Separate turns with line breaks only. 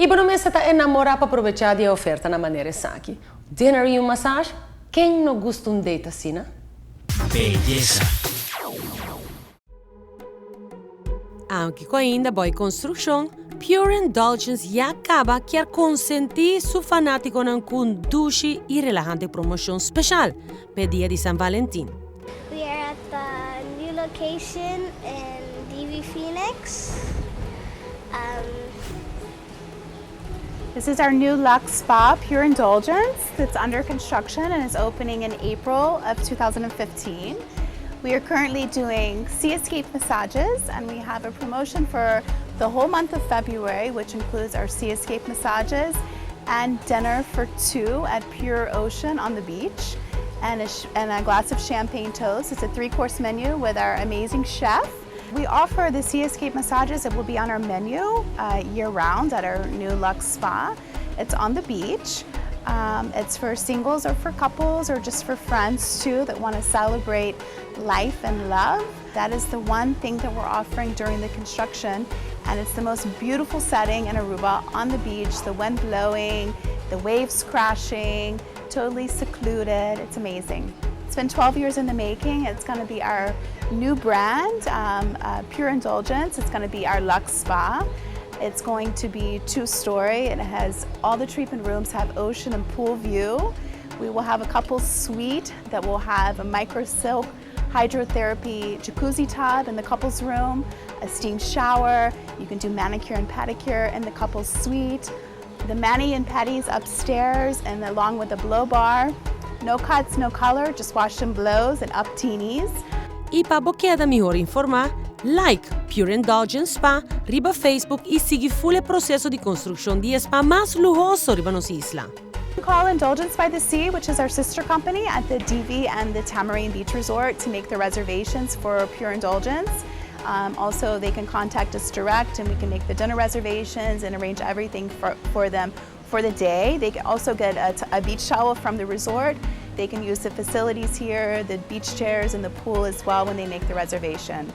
Iba no mesa ta enamora para aprovechar a oferta na maneira saque. Dinner e massage? Quem não gosta date assim, né?
Belleza.
Anche com ainda boa construção, Pure Indulgence já acaba quer consentir su fanático com duche e relajante promoção especial para dia de San Valentín.
We are at the new location in DV Phoenix.
This is our new luxe spa, Pure Indulgence, that's under construction and is opening in April of 2015. We are currently doing Seascape massages, and we have a promotion for the whole month of February, which includes our Seascape massages and dinner for two at Pure Ocean on the beach, and a glass of champagne toast. It's a 3-course menu with our amazing chef. We offer the Seascape massages. It will be on our menu year-round at our new luxe spa. It's on the beach. It's for singles or for couples or just for friends too that want to celebrate life and love. That is the one thing that we're offering during the construction, and it's the most beautiful setting in Aruba on the beach, the wind blowing, the waves crashing, totally secluded. It's amazing. It's been 12 years in the making. It's going to be our new brand, Pure Indulgence. It's going to be our luxe spa. It's going to be 2-story. It has all the treatment rooms have ocean and pool view. We will have a couple's suite that will have a micro silk hydrotherapy jacuzzi tub in the couple's room, a steam shower. You can do manicure and pedicure in the couple's suite. The mani and pedis upstairs, and along with the blow bar. No cuts, no color, just wash and blows and up teenies.
E para boqueda melhor informar, like Pure Indulgence Spa riba Facebook e siga full processo de construção de spa mais luxuoso riba nos isla.
Call Indulgence by the Sea, which is our sister company at the DV and the Tamarine Beach Resort, to make the reservations for Pure Indulgence. Also, they can contact us direct and we can make the dinner reservations and arrange everything for them for the day. They can also get a beach towel from the resort. They can use the facilities here, the beach chairs and the pool as well when they make the reservation.